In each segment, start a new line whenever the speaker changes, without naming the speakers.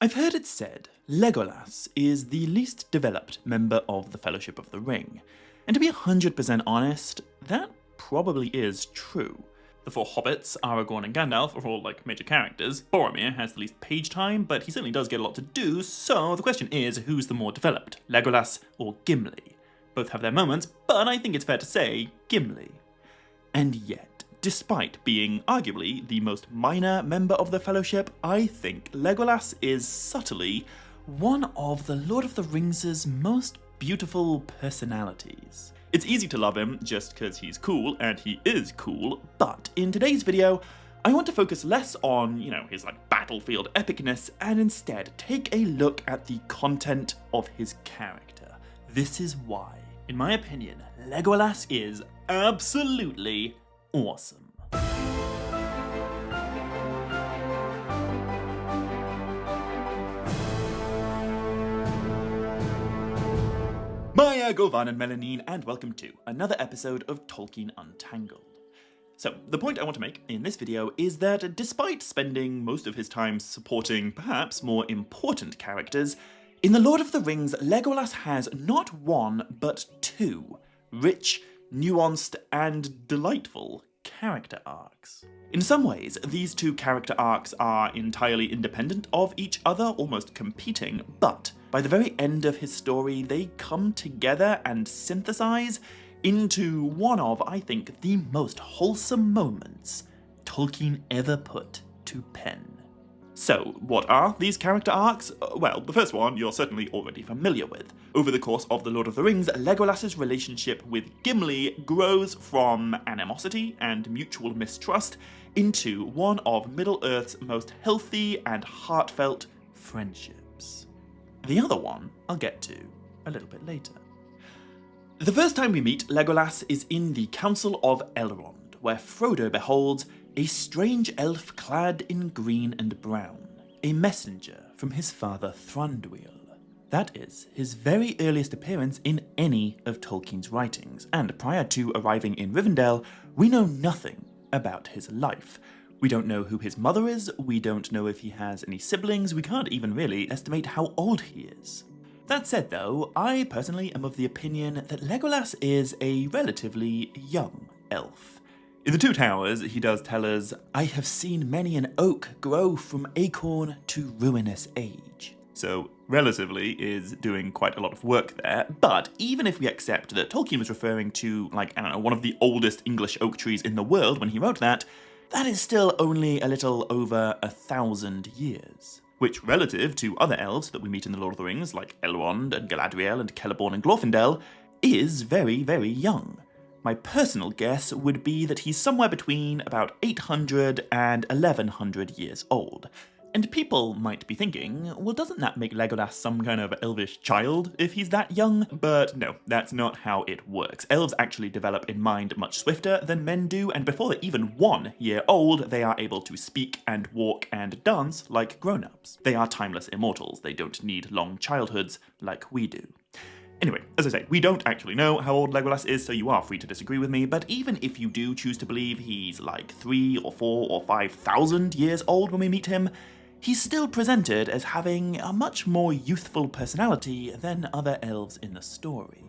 I've heard it said Legolas is the least developed member of the Fellowship of the Ring, and to be 100% honest, that probably is true. The four hobbits, Aragorn and Gandalf, are all major characters. Boromir has the least page time, but he certainly does get a lot to do, so the question is, who's the more developed, Legolas or Gimli? Both have their moments, but I think it's fair to say Gimli. And yet, despite being arguably the most minor member of the Fellowship, I think Legolas is subtly one of the Lord of the Rings' most beautiful personalities. It's easy to love him just because he's cool, and he is cool, but in today's video, I want to focus less on, his battlefield epicness, and instead take a look at the content of his character. This is why, in my opinion, Legolas is absolutely awesome. Maya, Govan and Melanine, and welcome to another episode of Tolkien Untangled. So, the point I want to make in this video is that despite spending most of his time supporting perhaps more important characters, in The Lord of the Rings, Legolas has not one, but two rich, nuanced, and delightful character arcs. In some ways, these two character arcs are entirely independent of each other, almost competing, but by the very end of his story, they come together and synthesize into one of, I think, the most wholesome moments Tolkien ever put to pen. So, what are these character arcs? Well, the first one you're certainly already familiar with. Over the course of The Lord of the Rings, Legolas's relationship with Gimli grows from animosity and mutual mistrust into one of Middle-earth's most healthy and heartfelt friendships. The other one I'll get to a little bit later. The first time we meet Legolas is in the Council of Elrond, where Frodo beholds a strange elf clad in green and brown, a messenger from his father Thranduil. That is his very earliest appearance in any of Tolkien's writings, and prior to arriving in Rivendell, we know nothing about his life. We don't know who his mother is, we don't know if he has any siblings, we can't even really estimate how old he is. That said though, I personally am of the opinion that Legolas is a relatively young elf. In The Two Towers, he does tell us, "I have seen many an oak grow from acorn to ruinous age." So, relatively is doing quite a lot of work there, but even if we accept that Tolkien was referring to, one of the oldest English oak trees in the world when he wrote that, that is still only a little over 1,000 years. Which, relative to other elves that we meet in The Lord of the Rings, like Elrond and Galadriel and Celeborn and Glorfindel, is very, very young. My personal guess would be that he's somewhere between about 800 and 1100 years old. And people might be thinking, well, doesn't that make Legolas some kind of elvish child if he's that young? But no, that's not how it works. Elves actually develop in mind much swifter than men do, and before they're even 1 year old, they are able to speak and walk and dance like grown-ups. They are timeless immortals. They don't need long childhoods like we do. Anyway, as I say, we don't actually know how old Legolas is, so you are free to disagree with me, but even if you do choose to believe he's 3 or 4 or 5,000 years old when we meet him, he's still presented as having a much more youthful personality than other elves in the story.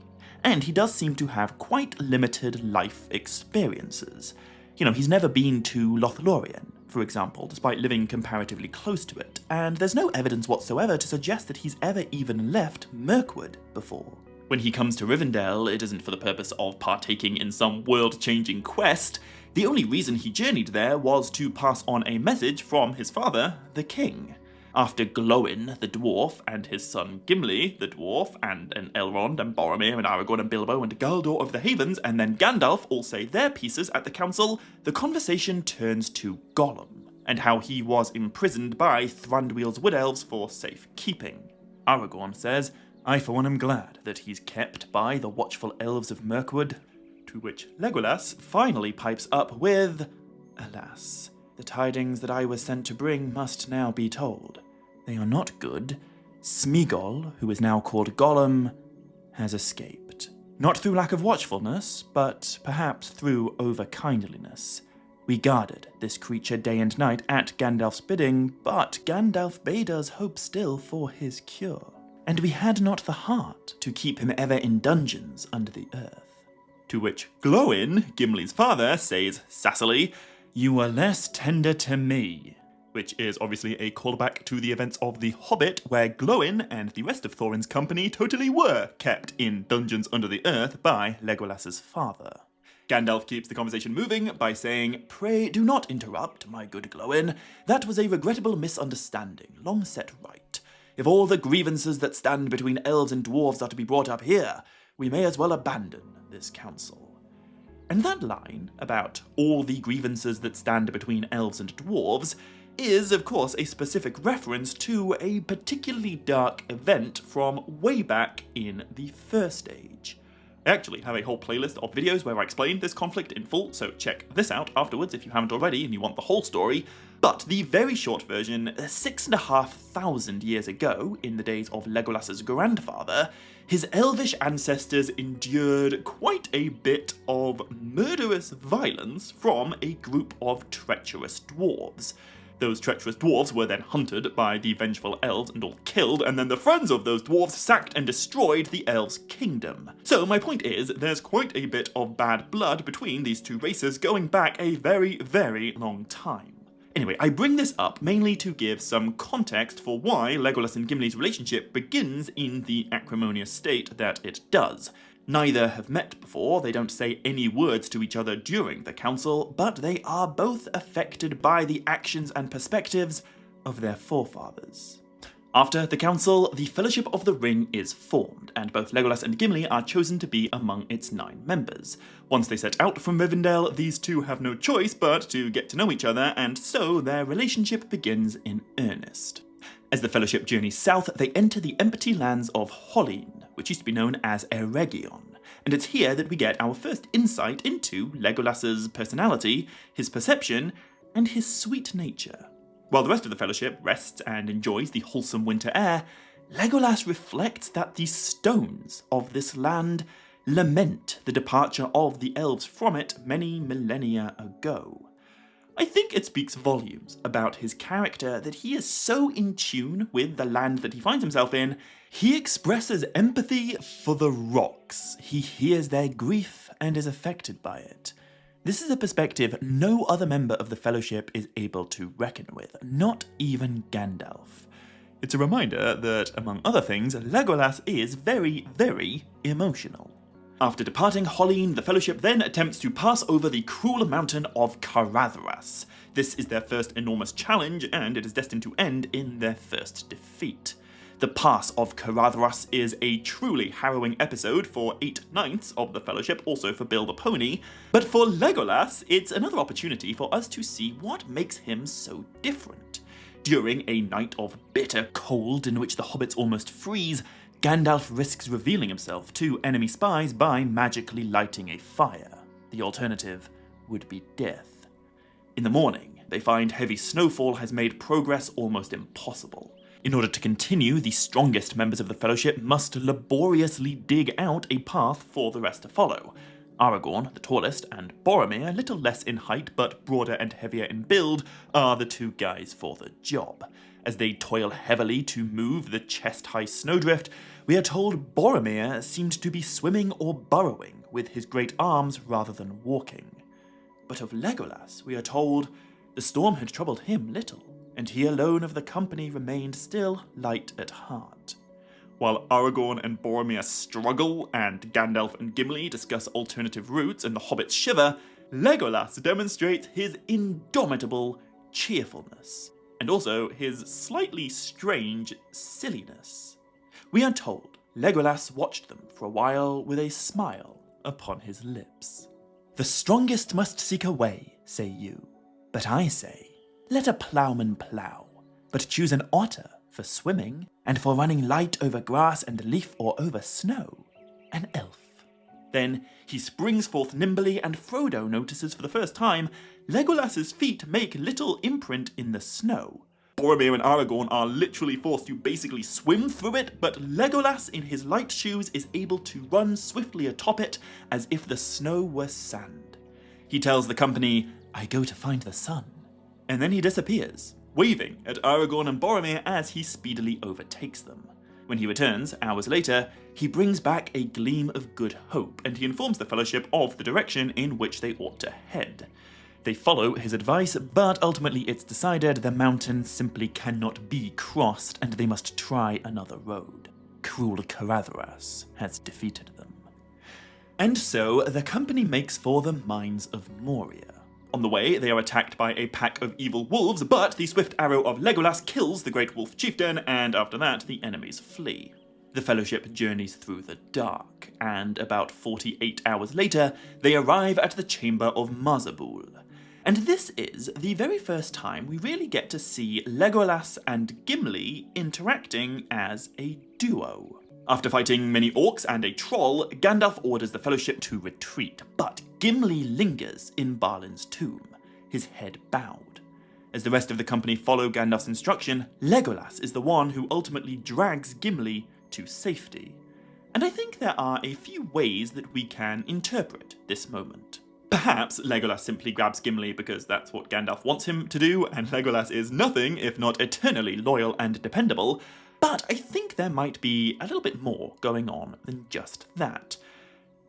And he does seem to have quite limited life experiences. He's never been to Lothlórien, for example, despite living comparatively close to it, and there's no evidence whatsoever to suggest that he's ever even left Mirkwood before. When he comes to Rivendell, it isn't for the purpose of partaking in some world-changing quest. The only reason he journeyed there was to pass on a message from his father, the king. After Glóin, the dwarf, and his son Gimli, the dwarf, and Elrond and Boromir and Aragorn and Bilbo and Galdor of the Havens, and then Gandalf all say their pieces at the council, the conversation turns to Gollum, and how he was imprisoned by Thranduil's wood elves for safekeeping. Aragorn says, "I for one am glad that he's kept by the watchful elves of Mirkwood," to which Legolas finally pipes up with, "Alas, the tidings that I was sent to bring must now be told. They are not good. Smeagol, who is now called Gollum, has escaped. Not through lack of watchfulness, but perhaps through overkindliness. We guarded this creature day and night at Gandalf's bidding, but Gandalf bade us hope still for his cure. And we had not the heart to keep him ever in dungeons under the earth. To which Glóin, Gimli's father, says sassily, "You were less tender to me." Which is obviously a callback to the events of The Hobbit, where Glóin and the rest of Thorin's company totally were kept in dungeons under the earth by Legolas's father. Gandalf keeps the conversation moving by saying, "Pray do not interrupt, my good Glóin. That was a regrettable misunderstanding, long set right. If all the grievances that stand between elves and dwarves are to be brought up here, we may as well abandon this council." And that line, about all the grievances that stand between elves and dwarves, is, of course, a specific reference to a particularly dark event from way back in the First Age. I actually have a whole playlist of videos where I explain this conflict in full, so check this out afterwards if you haven't already and you want the whole story. But the very short version, 6,500 years ago, in the days of Legolas's grandfather, his elvish ancestors endured quite a bit of murderous violence from a group of treacherous dwarves. Those treacherous dwarves were then hunted by the vengeful elves and all killed, and then the friends of those dwarves sacked and destroyed the elves' kingdom. So my point is, there's quite a bit of bad blood between these two races going back a very, very long time. Anyway, I bring this up mainly to give some context for why Legolas and Gimli's relationship begins in the acrimonious state that it does. Neither have met before, they don't say any words to each other during the council, but they are both affected by the actions and perspectives of their forefathers. After the council, the Fellowship of the Ring is formed, and both Legolas and Gimli are chosen to be among its 9 members. Once they set out from Rivendell, these two have no choice but to get to know each other, and so their relationship begins in earnest. As the Fellowship journeys south, they enter the empty lands of Lothlórien, which used to be known as Eregion, and it's here that we get our first insight into Legolas's personality, his perception, and his sweet nature. While the rest of the Fellowship rests and enjoys the wholesome winter air, Legolas reflects that the stones of this land lament the departure of the elves from it many millennia ago. I think it speaks volumes about his character that he is so in tune with the land that he finds himself in, he expresses empathy for the rocks. He hears their grief and is affected by it. This is a perspective no other member of the Fellowship is able to reckon with, not even Gandalf. It's a reminder that, among other things, Legolas is very, very emotional. After departing Lothlórien, the Fellowship then attempts to pass over the cruel mountain of Caradhras. This is their first enormous challenge, and it is destined to end in their first defeat. The Pass of Caradhras is a truly harrowing episode for 8 knights of the Fellowship, also for Bill the Pony, but for Legolas, it's another opportunity for us to see what makes him so different. During a night of bitter cold in which the hobbits almost freeze, Gandalf risks revealing himself to enemy spies by magically lighting a fire. The alternative would be death. In the morning, they find heavy snowfall has made progress almost impossible. In order to continue, the strongest members of the Fellowship must laboriously dig out a path for the rest to follow. Aragorn, the tallest, and Boromir, a little less in height but broader and heavier in build, are the 2 guys for the job. As they toil heavily to move the chest-high snowdrift, we are told Boromir seemed to be swimming or burrowing with his great arms rather than walking. But of Legolas, we are told the storm had troubled him little, and he alone of the company remained still light at heart. While Aragorn and Boromir struggle, and Gandalf and Gimli discuss alternative routes and the hobbits shiver, Legolas demonstrates his indomitable cheerfulness, and also his slightly strange silliness. We are told Legolas watched them for a while with a smile upon his lips. "The strongest must seek a way, say you, but I say, let a ploughman plough, but choose an otter for swimming, and for running light over grass and leaf or over snow, an elf." Then he springs forth nimbly, and Frodo notices for the first time Legolas's feet make little imprint in the snow. Boromir and Aragorn are literally forced to basically swim through it, but Legolas in his light shoes is able to run swiftly atop it as if the snow were sand. He tells the company, I go to find the sun. And then he disappears, waving at Aragorn and Boromir as he speedily overtakes them. When he returns, hours later, he brings back a gleam of good hope, and he informs the Fellowship of the direction in which they ought to head. They follow his advice, but ultimately it's decided the mountain simply cannot be crossed, and they must try another road. Cruel Caradhras has defeated them. And so, the company makes for the Mines of Moria. On the way, they are attacked by a pack of evil wolves, but the swift arrow of Legolas kills the Great Wolf Chieftain, and after that, the enemies flee. The Fellowship journeys through the dark, and about 48 hours later, they arrive at the Chamber of Mazabul. And this is the very first time we really get to see Legolas and Gimli interacting as a duo. After fighting many orcs and a troll, Gandalf orders the Fellowship to retreat, but Gimli lingers in Balin's tomb, his head bowed. As the rest of the company follow Gandalf's instruction, Legolas is the one who ultimately drags Gimli to safety. And I think there are a few ways that we can interpret this moment. Perhaps Legolas simply grabs Gimli because that's what Gandalf wants him to do, and Legolas is nothing if not eternally loyal and dependable, but I think there might be a little bit more going on than just that.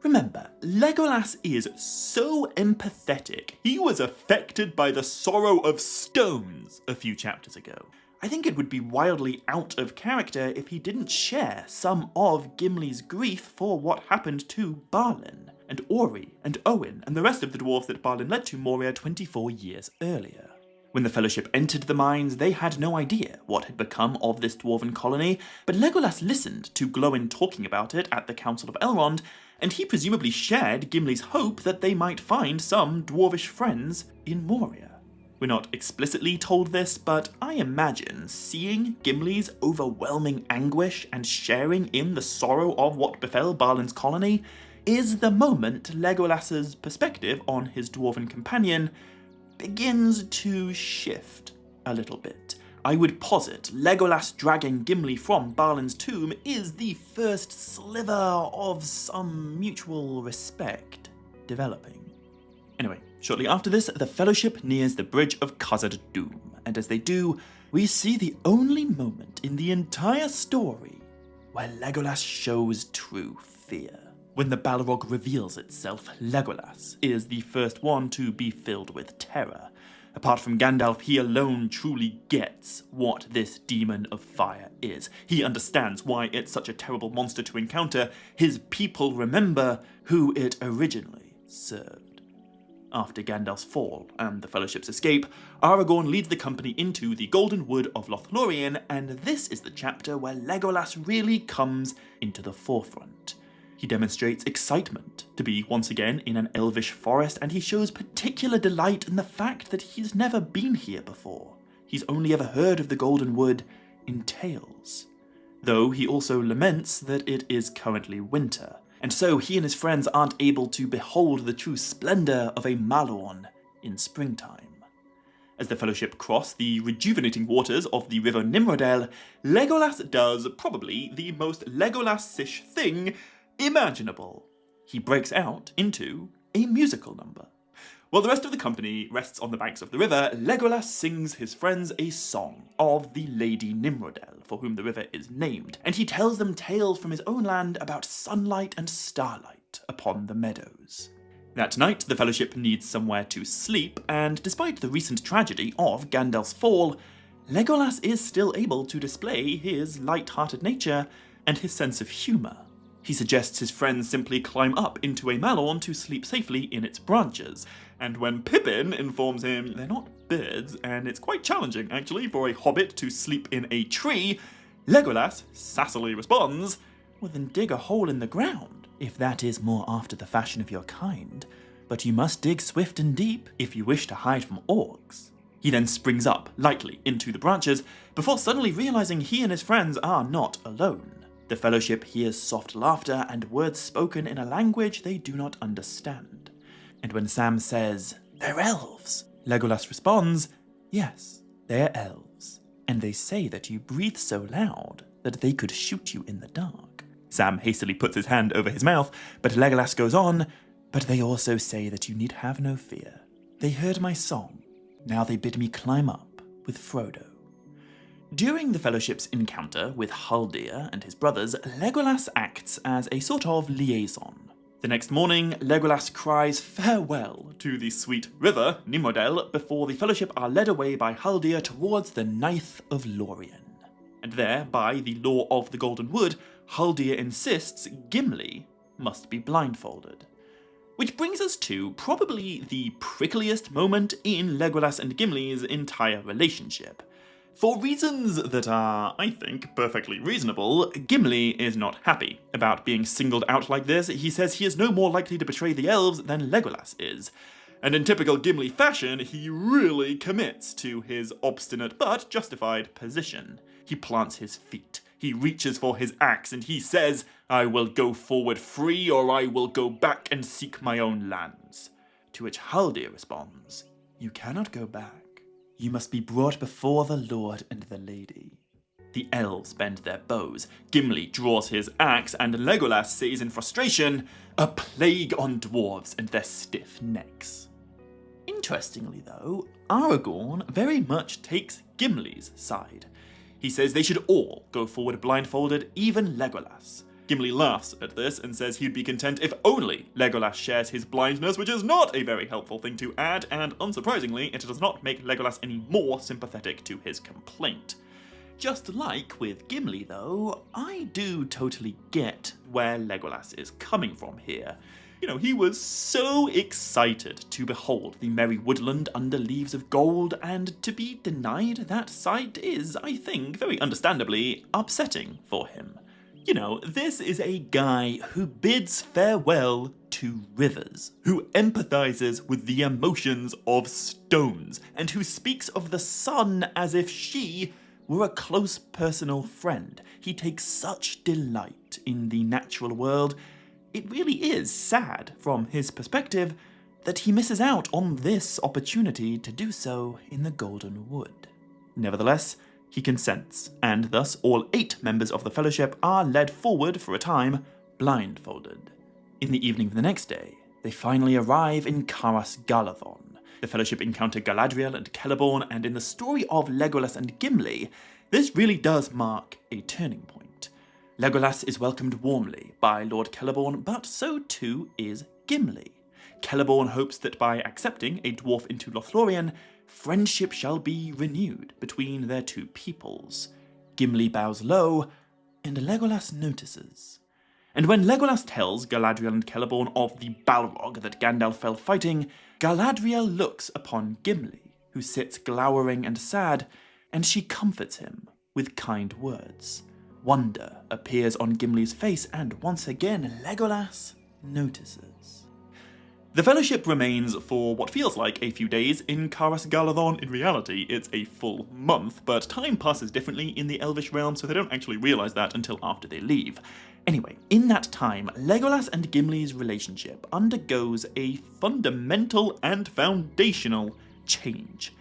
Remember, Legolas is so empathetic. He was affected by the sorrow of stones a few chapters ago. I think it would be wildly out of character if he didn't share some of Gimli's grief for what happened to Balin, and Ori, and Owen, and the rest of the dwarves that Balin led to Moria 24 years earlier. When the Fellowship entered the mines, they had no idea what had become of this dwarven colony, but Legolas listened to Glóin talking about it at the Council of Elrond, and he presumably shared Gimli's hope that they might find some dwarvish friends in Moria. We're not explicitly told this, but I imagine seeing Gimli's overwhelming anguish and sharing in the sorrow of what befell Balin's colony is the moment Legolas's perspective on his dwarven companion begins to shift a little bit. I would posit Legolas dragging Gimli from Balin's tomb is the first sliver of some mutual respect developing. Anyway, shortly after this, the Fellowship nears the Bridge of Khazad-dûm, and as they do, we see the only moment in the entire story where Legolas shows true fear. When the Balrog reveals itself, Legolas is the first one to be filled with terror. Apart from Gandalf, he alone truly gets what this demon of fire is. He understands why it's such a terrible monster to encounter. His people remember who it originally served. After Gandalf's fall and the Fellowship's escape, Aragorn leads the company into the Golden Wood of Lothlórien, and this is the chapter where Legolas really comes into the forefront. He demonstrates excitement to be once again in an elvish forest, and he shows particular delight in the fact that he's never been here before. He's only ever heard of the Golden Wood in tales. Though he also laments that it is currently winter, and so he and his friends aren't able to behold the true splendour of a Malorn in springtime. As the Fellowship cross the rejuvenating waters of the River Nimrodel, Legolas does probably the most Legolas-ish thing imaginable. He breaks out into a musical number. While the rest of the company rests on the banks of the river, Legolas sings his friends a song of the Lady Nimrodel, for whom the river is named, and he tells them tales from his own land about sunlight and starlight upon the meadows. That night, the Fellowship needs somewhere to sleep, and despite the recent tragedy of Gandalf's fall, Legolas is still able to display his light-hearted nature and his sense of humour. He suggests his friends simply climb up into a Malorn to sleep safely in its branches, and when Pippin informs him they're not birds, and it's quite challenging actually for a hobbit to sleep in a tree, Legolas sassily responds, "Well then dig a hole in the ground, if that is more after the fashion of your kind, but you must dig swift and deep if you wish to hide from orcs." He then springs up lightly into the branches, before suddenly realizing he and his friends are not alone. The Fellowship hears soft laughter and words spoken in a language they do not understand. And when Sam says, "They're elves," Legolas responds, "Yes, they're elves. And they say that you breathe so loud that they could shoot you in the dark." Sam hastily puts his hand over his mouth, but Legolas goes on, "But they also say that you need have no fear. They heard my song, now they bid me climb up with Frodo. During the Fellowship's encounter with Haldir and his brothers, Legolas acts as a sort of liaison. The next morning, Legolas cries farewell to the sweet river, Nimrodel, before the Fellowship are led away by Haldir towards the Ninth of Lórien. And there, by the law of the Golden Wood, Haldir insists Gimli must be blindfolded. Which brings us to probably the prickliest moment in Legolas and Gimli's entire relationship. For reasons that are, I think, perfectly reasonable, Gimli is not happy about being singled out like this. He says he is no more likely to betray the elves than Legolas is. And in typical Gimli fashion, he really commits to his obstinate but justified position. He plants his feet, he reaches for his axe, and he says, "I will go forward free, or I will go back and seek my own lands." To which Haldir responds, "You cannot go back. You must be brought before the Lord and the Lady." The elves bend their bows, Gimli draws his axe, and Legolas says in frustration, "A plague on dwarves and their stiff necks." Interestingly though, Aragorn very much takes Gimli's side. He says they should all go forward blindfolded, even Legolas. Gimli laughs at this and says he'd be content if only Legolas shares his blindness, which is not a very helpful thing to add, and unsurprisingly, it does not make Legolas any more sympathetic to his complaint. Just like with Gimli though, I do totally get where Legolas is coming from here. You know, he was so excited to behold the merry woodland under leaves of gold, and to be denied that sight is, I think, very understandably upsetting for him. You know, this is a guy who bids farewell to rivers, who empathizes with the emotions of stones, and who speaks of the sun as if she were a close personal friend. He takes such delight in the natural world. It really is sad, from his perspective, that he misses out on this opportunity to do so in the Golden Wood. Nevertheless, he consents, and thus all 8 members of the Fellowship are led forward for a time, blindfolded. In the evening of the next day, they finally arrive in Caras Galadhon. The Fellowship encounter Galadriel and Celeborn, and in the story of Legolas and Gimli, this really does mark a turning point. Legolas is welcomed warmly by Lord Celeborn, but so too is Gimli. Celeborn hopes that by accepting a dwarf into Lothlórien, friendship shall be renewed between their two peoples. Gimli bows low, and Legolas notices. And when Legolas tells Galadriel and Celeborn of the Balrog that Gandalf fell fighting, Galadriel looks upon Gimli, who sits glowering and sad, and she comforts him with kind words. Wonder appears on Gimli's face, and once again Legolas notices. The Fellowship remains for what feels like a few days in Caras Galadhon. In reality, it's a full month, but time passes differently in the Elvish realm, so they don't actually realise that until after they leave. Anyway, in that time, Legolas and Gimli's relationship undergoes a fundamental and foundational change.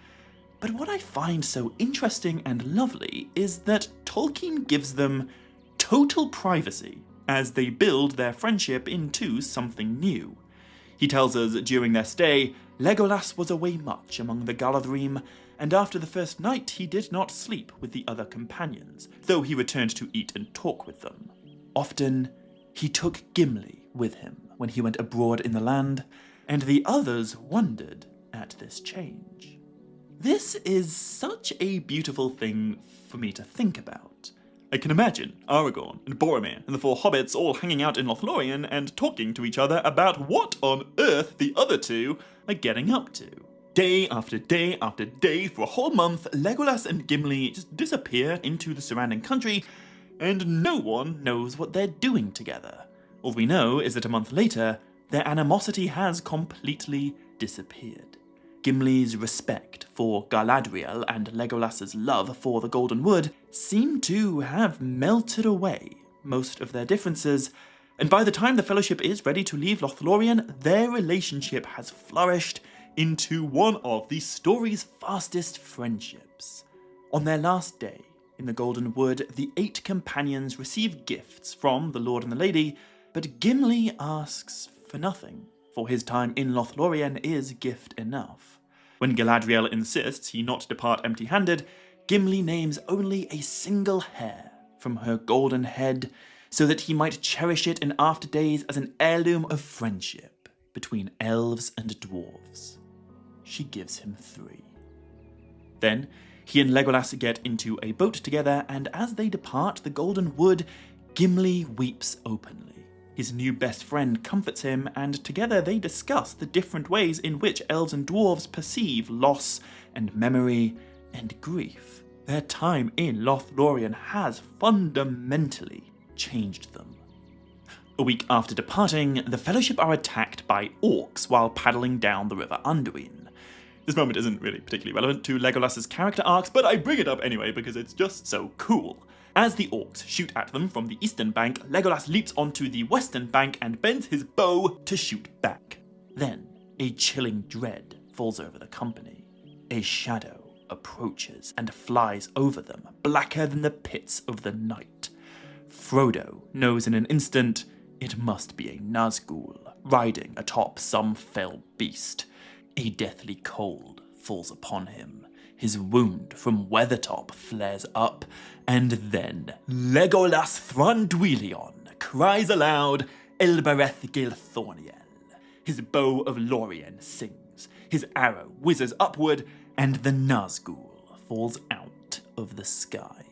But what I find so interesting and lovely is that Tolkien gives them total privacy as they build their friendship into something new. He tells us during their stay, Legolas was away much among the Galadhrim, and after the first night he did not sleep with the other companions, though he returned to eat and talk with them. Often he took Gimli with him when he went abroad in the land, and the others wondered at this change. This is such a beautiful thing for me to think about. I can imagine Aragorn and Boromir and the 4 hobbits all hanging out in Lothlórien and talking to each other about what on earth the other two are getting up to. Day after day after day for a whole month, Legolas and Gimli just disappear into the surrounding country, and no one knows what they're doing together. All we know is that a month later, their animosity has completely disappeared. Gimli's respect for Galadriel and Legolas's love for the Golden Wood seem to have melted away most of their differences, and by the time the Fellowship is ready to leave Lothlórien, their relationship has flourished into one of the story's fastest friendships. On their last day in the Golden Wood, the 8 companions receive gifts from the Lord and the Lady, but Gimli asks for nothing. for his time in Lothlórien is gift enough. When Galadriel insists he not depart empty-handed, Gimli names only a single hair from her golden head, so that he might cherish it in after days as an heirloom of friendship between elves and dwarves. She gives him 3. Then, he and Legolas get into a boat together, and as they depart the Golden Wood, Gimli weeps openly. His new best friend comforts him, and together they discuss the different ways in which elves and dwarves perceive loss and memory and grief. Their time in Lothlórien has fundamentally changed them. A week after departing, the Fellowship are attacked by orcs while paddling down the River Anduin. This moment isn't really particularly relevant to Legolas's character arcs, but I bring it up anyway because it's just so cool. As the orcs shoot at them from the eastern bank, Legolas leaps onto the western bank and bends his bow to shoot back. Then, a chilling dread falls over the company. A shadow approaches and flies over them, blacker than the pits of the night. Frodo knows in an instant it must be a Nazgul, riding atop some fell beast. A deathly cold falls upon him. His wound from Weathertop flares up, and then Legolas Thranduilion cries aloud, Elbereth Gilthorniel. His bow of Lorien sings, his arrow whizzes upward, and the Nazgul falls out of the sky.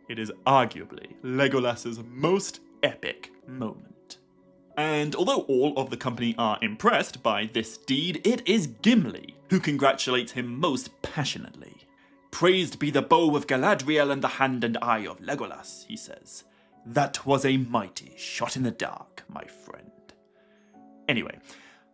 It is arguably Legolas's most epic moment. And although all of the company are impressed by this deed, it is Gimli who congratulates him most passionately. "Praised be the bow of Galadriel and the hand and eye of Legolas," he says. "That was a mighty shot in the dark, my friend." Anyway,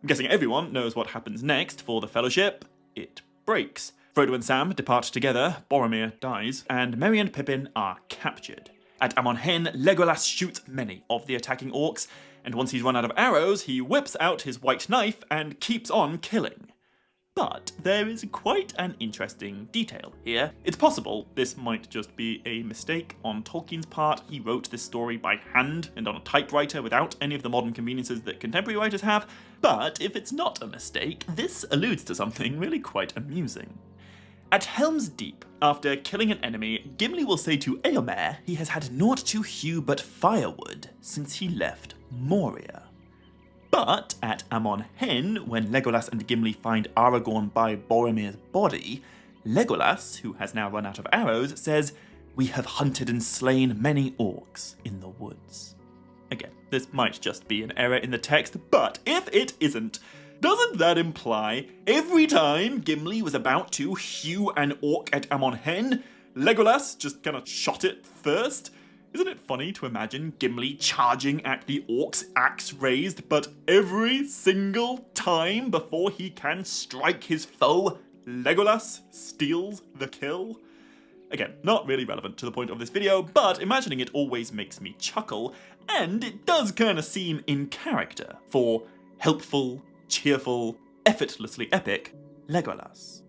I'm guessing everyone knows what happens next for the Fellowship. It breaks. Frodo and Sam depart together, Boromir dies, and Merry and Pippin are captured. At Amon Hen, Legolas shoots many of the attacking orcs, and once he's run out of arrows, he whips out his white knife and keeps on killing. But there is quite an interesting detail here. It's possible this might just be a mistake on Tolkien's part. He wrote this story by hand and on a typewriter without any of the modern conveniences that contemporary writers have, but if it's not a mistake, this alludes to something really quite amusing. At Helm's Deep, after killing an enemy, Gimli will say to Eomer he has had naught to hew but firewood since he left Moria. But at Amon Hen, when Legolas and Gimli find Aragorn by Boromir's body, Legolas, who has now run out of arrows, says, "We have hunted and slain many orcs in the woods." Again, this might just be an error in the text, but if it isn't, doesn't that imply every time Gimli was about to hew an orc at Amon Hen, Legolas just kinda shot it first? Isn't it funny to imagine Gimli charging at the orcs, axe raised, but every single time before he can strike his foe, Legolas steals the kill? Again, not really relevant to the point of this video, but imagining it always makes me chuckle, and it does kinda seem in character for helpful, cheerful, effortlessly epic Legolas.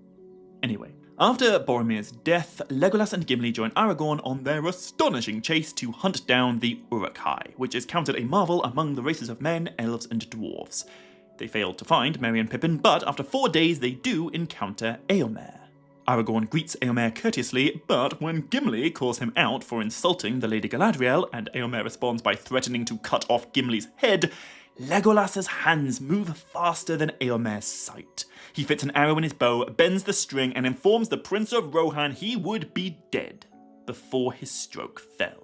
Anyway, after Boromir's death, Legolas and Gimli join Aragorn on their astonishing chase to hunt down the Uruk-hai, which is counted a marvel among the races of men, elves, and dwarves. They failed to find Merry and Pippin, but after 4 days they do encounter Eomer. Aragorn greets Eomer courteously, but when Gimli calls him out for insulting the Lady Galadriel, and Eomer responds by threatening to cut off Gimli's head, Legolas's hands move faster than Eomer's sight. He fits an arrow in his bow, bends the string, and informs the Prince of Rohan he would be dead before his stroke fell.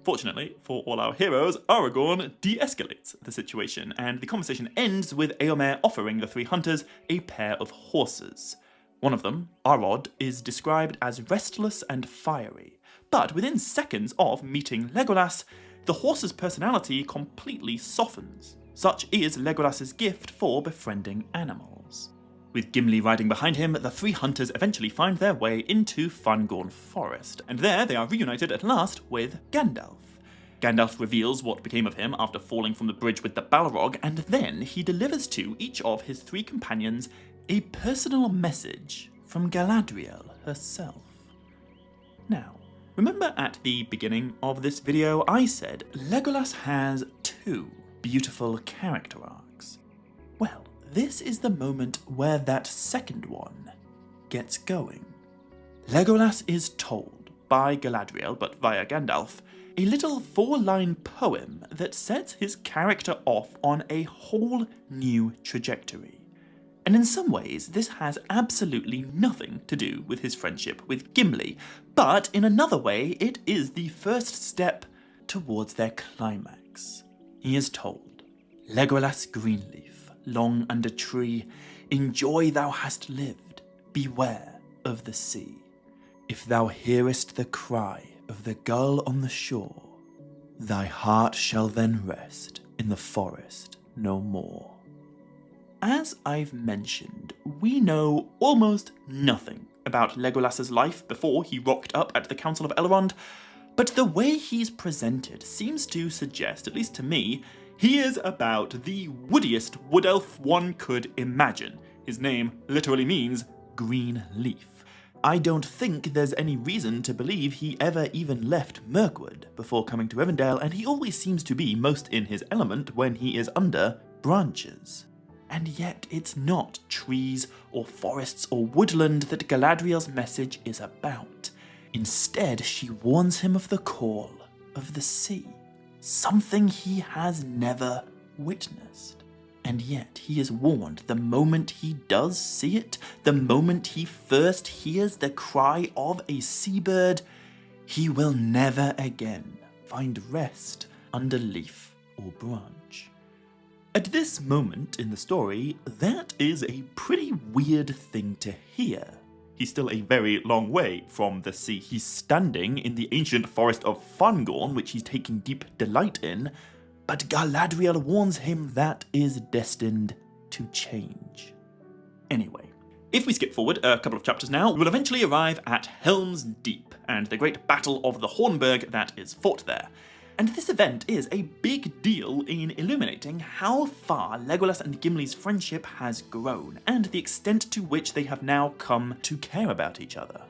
Fortunately for all our heroes, Aragorn de-escalates the situation, and the conversation ends with Eomer offering the 3 hunters a pair of horses. One of them, Arod, is described as restless and fiery, but within seconds of meeting Legolas, the horse's personality completely softens. Such is Legolas's gift for befriending animals. With Gimli riding behind him, the 3 hunters eventually find their way into Fangorn Forest, and there they are reunited at last with Gandalf. Gandalf reveals what became of him after falling from the bridge with the Balrog, and then he delivers to each of his 3 companions a personal message from Galadriel herself. Now, remember at the beginning of this video I said Legolas has 2 beautiful character arcs. Well, this is the moment where that second one gets going. Legolas is told by Galadriel, but via Gandalf, a little 4-line poem that sets his character off on a whole new trajectory. And in some ways, this has absolutely nothing to do with his friendship with Gimli, but in another way, it is the first step towards their climax. He is told, Legolas Greenleaf, long under tree, in joy thou hast lived, beware of the sea. If thou hearest the cry of the gull on the shore, thy heart shall then rest in the forest no more. As I've mentioned, we know almost nothing about Legolas's life before he rocked up at the Council of Elrond, but the way he's presented seems to suggest, at least to me, he is about the woodiest wood elf one could imagine. His name literally means green leaf. I don't think there's any reason to believe he ever even left Mirkwood before coming to Rivendell, and he always seems to be most in his element when he is under branches. And yet it's not trees or forests or woodland that Galadriel's message is about. Instead, she warns him of the call of the sea, something he has never witnessed. And yet he is warned the moment he does see it, the moment he first hears the cry of a seabird, he will never again find rest under leaf or branch. At this moment in the story, that is a pretty weird thing to hear. He's still a very long way from the sea. He's standing in the ancient forest of Fangorn, which he's taking deep delight in, but Galadriel warns him that is destined to change. Anyway, if we skip forward a couple of chapters now, we will eventually arrive at Helm's Deep, and the great battle of the Hornburg that is fought there. And this event is a big deal in illuminating how far Legolas and Gimli's friendship has grown, and the extent to which they have now come to care about each other.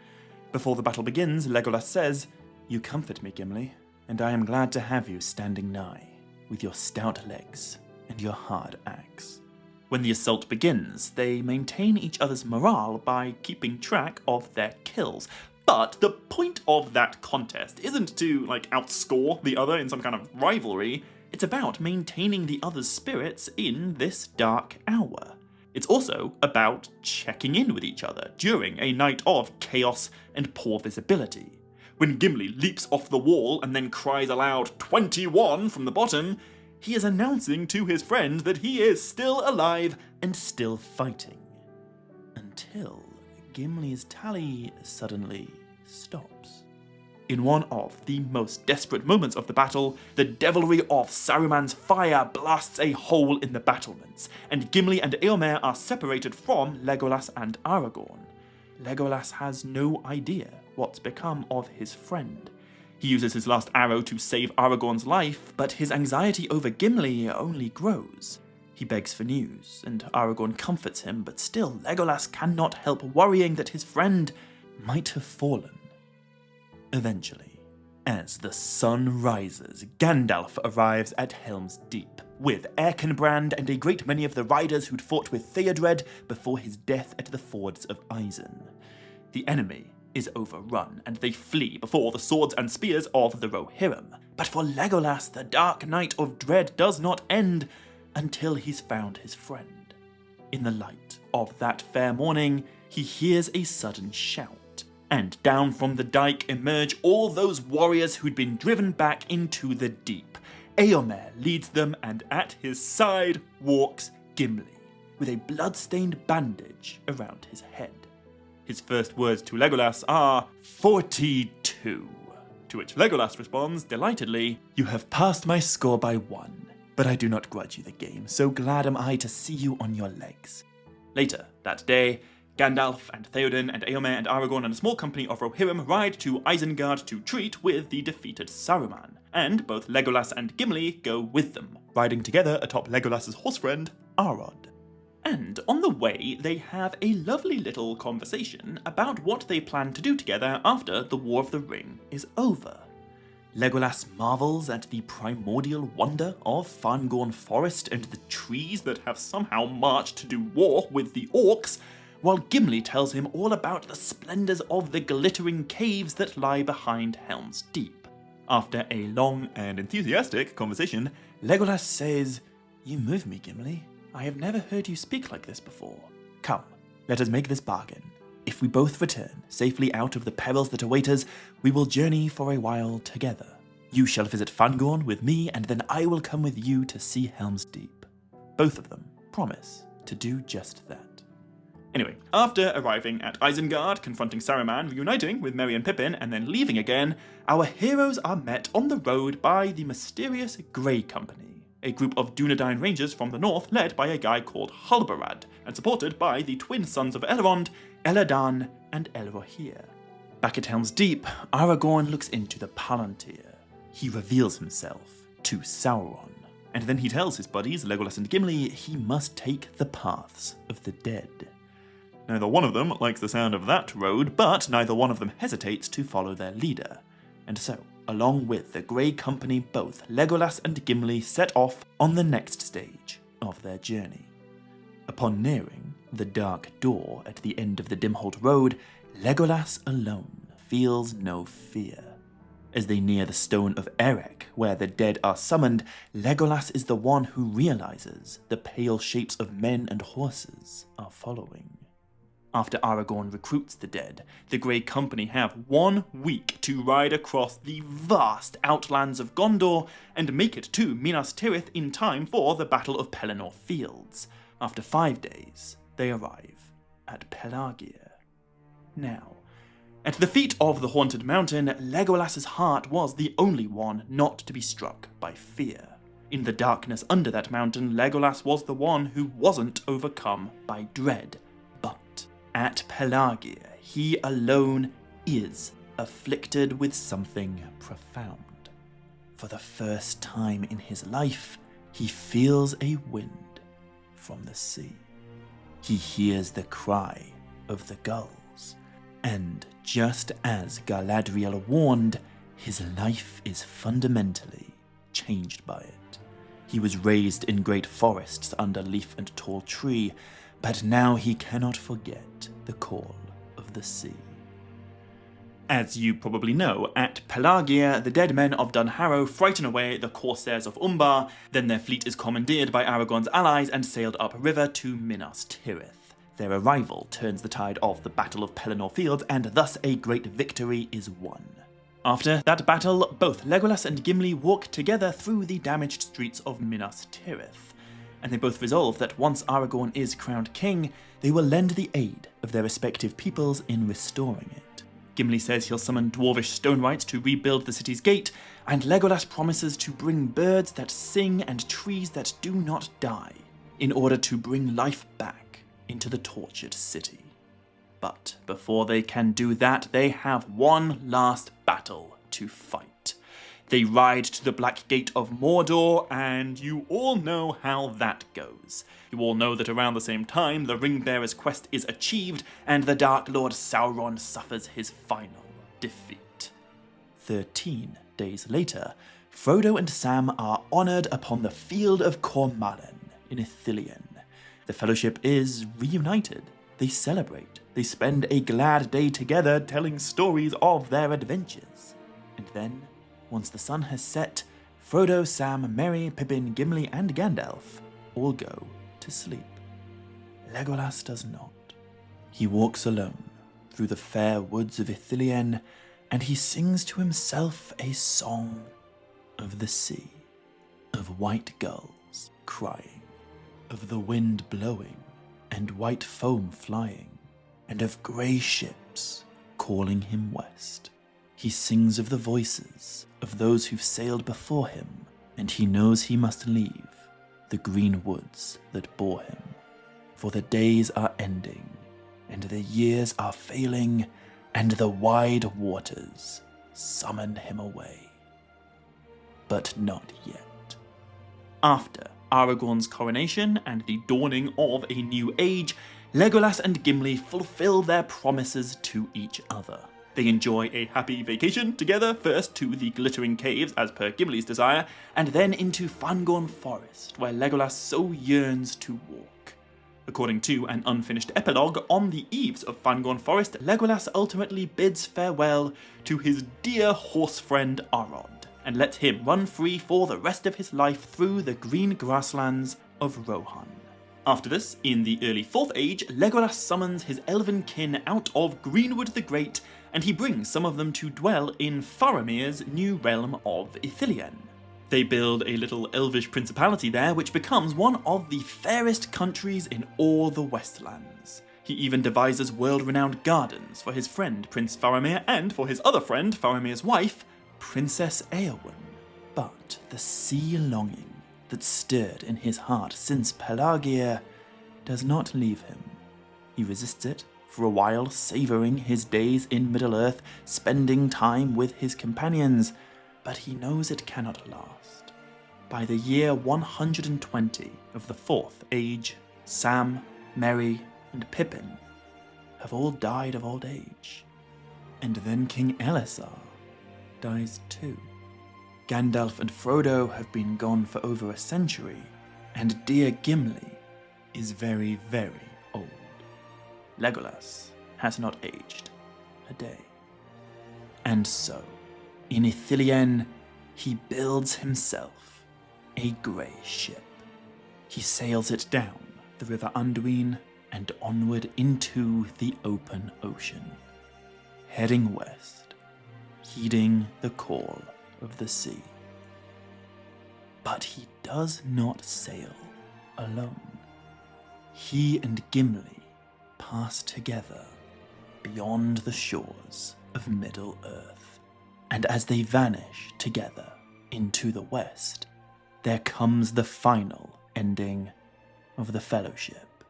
Before the battle begins, Legolas says, "You comfort me, Gimli, and I am glad to have you standing nigh, with your stout legs and your hard axe." When the assault begins, they maintain each other's morale by keeping track of their kills. But the point of that contest isn't to, outscore the other in some kind of rivalry. It's about maintaining the other's spirits in this dark hour. It's also about checking in with each other during a night of chaos and poor visibility. When Gimli leaps off the wall and then cries aloud, 21 from the bottom, he is announcing to his friend that he is still alive and still fighting. Until Gimli's tally suddenly stops. In one of the most desperate moments of the battle, the devilry of Saruman's fire blasts a hole in the battlements, and Gimli and Eomer are separated from Legolas and Aragorn. Legolas has no idea what's become of his friend. He uses his last arrow to save Aragorn's life, but his anxiety over Gimli only grows. He begs for news, and Aragorn comforts him, but still Legolas cannot help worrying that his friend might have fallen. Eventually, as the sun rises, Gandalf arrives at Helm's Deep, with Erkenbrand and a great many of the riders who'd fought with Theodred before his death at the fords of Isen. The enemy is overrun, and they flee before the swords and spears of the Rohirrim. But for Legolas, the dark night of dread does not end until he's found his friend. In the light of that fair morning, he hears a sudden shout, and down from the dike emerge all those warriors who'd been driven back into the deep. Eomer leads them, and at his side walks Gimli, with a blood-stained bandage around his head. His first words to Legolas are, 42, to which Legolas responds delightedly, "You have passed my score by 1. But I do not grudge you the game, so glad am I to see you on your legs." Later that day, Gandalf and Theoden and Eomer and Aragorn and a small company of Rohirrim ride to Isengard to treat with the defeated Saruman, and both Legolas and Gimli go with them, riding together atop Legolas's horse friend, Arod. And on the way, they have a lovely little conversation about what they plan to do together after the War of the Ring is over. Legolas marvels at the primordial wonder of Fangorn Forest and the trees that have somehow marched to do war with the orcs, while Gimli tells him all about the splendours of the glittering caves that lie behind Helm's Deep. After a long and enthusiastic conversation, Legolas says, "You move me, Gimli. I have never heard you speak like this before. Come, let us make this bargain. If we both return safely out of the perils that await us, we will journey for a while together. You shall visit Fangorn with me, and then I will come with you to see Helm's Deep." Both of them promise to do just that. Anyway, after arriving at Isengard, confronting Saruman, reuniting with Merry and Pippin, and then leaving again, our heroes are met on the road by the mysterious Grey Company, a group of Dunedain rangers from the north led by a guy called Halbarad, and supported by the twin sons of Elrond, Elladan and Elrohir. Back at Helm's Deep, Aragorn looks into the Palantir. He reveals himself to Sauron, and then he tells his buddies, Legolas and Gimli, he must take the paths of the dead. Neither one of them likes the sound of that road, but neither one of them hesitates to follow their leader. And so, along with the Grey Company, both Legolas and Gimli set off on the next stage of their journey. Upon nearing the dark door at the end of the Dimholt Road, Legolas alone feels no fear. As they near the Stone of Erech, where the dead are summoned, Legolas is the one who realizes the pale shapes of men and horses are following. After Aragorn recruits the dead, the Grey Company have 1 week to ride across the vast outlands of Gondor and make it to Minas Tirith in time for the Battle of Pelennor Fields. After 5 days, they arrive at Pelagia. Now, at the feet of the Haunted Mountain, Legolas's heart was the only one not to be struck by fear. In the darkness under that mountain, Legolas was the one who wasn't overcome by dread. But at Pelagia, he alone is afflicted with something profound. For the first time in his life, he feels a wind from the sea. He hears the cry of the gulls, and just as Galadriel warned, his life is fundamentally changed by it. He was raised in great forests under leaf and tall tree, but now he cannot forget the call of the sea. As you probably know, at Pelagia, the dead men of Dunharrow frighten away the corsairs of Umbar, then their fleet is commandeered by Aragorn's allies and sailed upriver to Minas Tirith. Their arrival turns the tide of the Battle of Pelennor Fields, and thus a great victory is won. After that battle, both Legolas and Gimli walk together through the damaged streets of Minas Tirith, and they both resolve that once Aragorn is crowned king, they will lend the aid of their respective peoples in restoring it. Gimli says he'll summon dwarvish stone wights to rebuild the city's gate, and Legolas promises to bring birds that sing and trees that do not die, in order to bring life back into the tortured city. But before they can do that, they have one last battle to fight. They ride to the Black Gate of Mordor, and you all know how that goes. You all know that around the same time, the Ringbearer's quest is achieved, and the Dark Lord Sauron suffers his final defeat. 13 days later, Frodo and Sam are honoured upon the field of Cormalen in Ithilien. The Fellowship is reunited. They celebrate. They spend a glad day together telling stories of their adventures. And then, once the sun has set, Frodo, Sam, Merry, Pippin, Gimli, and Gandalf all go to sleep. Legolas does not. He walks alone through the fair woods of Ithilien, and he sings to himself a song of the sea, of white gulls crying, of the wind blowing and white foam flying, and of grey ships calling him west. He sings of the voices of those who've sailed before him, and he knows he must leave the green woods that bore him. For the days are ending, and the years are failing, and the wide waters summon him away. But not yet. After Aragorn's coronation and the dawning of a new age, Legolas and Gimli fulfill their promises to each other. They enjoy a happy vacation together, first to the glittering caves as per Gimli's desire, and then into Fangorn Forest, where Legolas so yearns to walk. According to an unfinished epilogue, on the eaves of Fangorn Forest, Legolas ultimately bids farewell to his dear horse friend Arod, and lets him run free for the rest of his life through the green grasslands of Rohan. After this, in the early 4th Age, Legolas summons his elven kin out of Greenwood the Great, and he brings some of them to dwell in Faramir's new realm of Ithilien. They build a little elvish principality there, which becomes one of the fairest countries in all the Westlands. He even devises world-renowned gardens for his friend Prince Faramir and for his other friend, Faramir's wife, Princess Eowyn. But the sea longing that stirred in his heart since Pelagia does not leave him. He resists it for a while, savouring his days in Middle-earth, spending time with his companions, but he knows it cannot last. By the year 120 of the 4th Age, Sam, Merry, and Pippin have all died of old age. And then King Elisar dies too. Gandalf and Frodo have been gone for over a century, and dear Gimli is very, very old. Legolas has not aged a day. And so, in Ithilien, he builds himself a grey ship. He sails it down the River Anduin and onward into the open ocean, heading west, heeding the call of the sea. But he does not sail alone. He and Gimli pass together beyond the shores of Middle-earth, and as they vanish together into the west, there comes the final ending of the Fellowship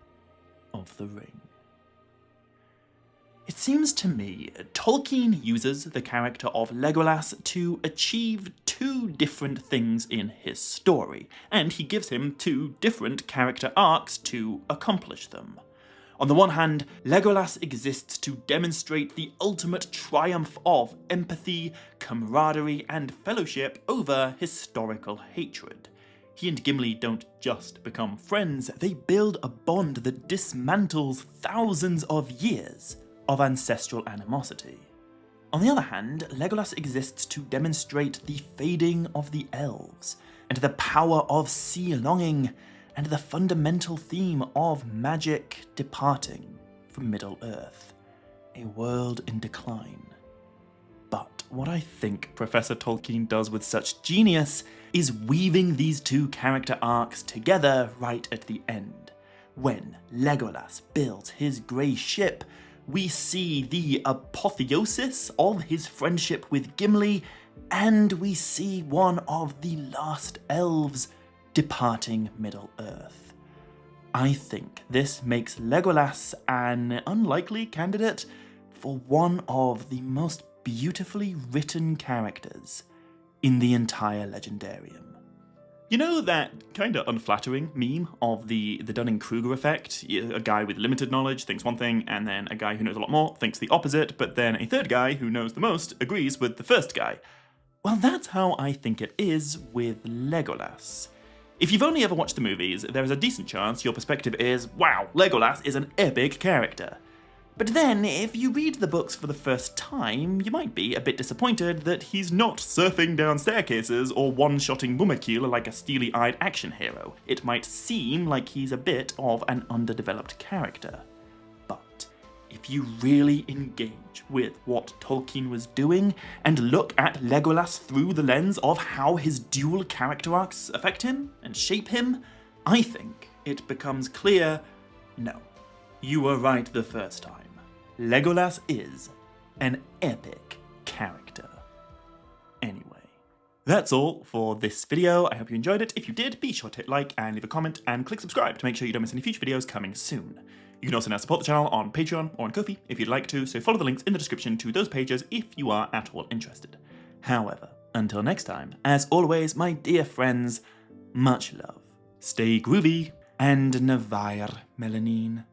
of the Ring. It seems to me Tolkien uses the character of Legolas to achieve two different things in his story, and he gives him two different character arcs to accomplish them. On the one hand, Legolas exists to demonstrate the ultimate triumph of empathy, camaraderie, and fellowship over historical hatred. He and Gimli don't just become friends, they build a bond that dismantles thousands of years of ancestral animosity. On the other hand, Legolas exists to demonstrate the fading of the elves, and the power of sea longing, and the fundamental theme of magic departing from Middle-earth, a world in decline. But what I think Professor Tolkien does with such genius is weaving these two character arcs together right at the end. When Legolas builds his grey ship, we see the apotheosis of his friendship with Gimli, and we see one of the last elves departing Middle-earth. I think this makes Legolas an unlikely candidate for one of the most beautifully written characters in the entire Legendarium. You know that kind of unflattering meme of the Dunning-Kruger effect? A guy with limited knowledge thinks one thing, and then a guy who knows a lot more thinks the opposite, but then a third guy who knows the most agrees with the first guy. Well, that's how I think it is with Legolas. If you've only ever watched the movies, there is a decent chance your perspective is, wow, Legolas is an epic character. But then, if you read the books for the first time, you might be a bit disappointed that he's not surfing down staircases or one-shotting Mumakil like a steely-eyed action hero. It might seem like he's a bit of an underdeveloped character. But if you really engage with what Tolkien was doing and look at Legolas through the lens of how his dual character arcs affect him and shape him, I think it becomes clear, no, you were right the first time. Legolas is an epic character. Anyway, that's all for this video. I hope you enjoyed it. If you did, be sure to hit like and leave a comment and click subscribe to make sure you don't miss any future videos coming soon. You can also now support the channel on Patreon or on Ko-fi if you'd like to, so follow the links in the description to those pages if you are at all interested. However, until next time, as always, my dear friends, much love, stay groovy, and Navair Melanin.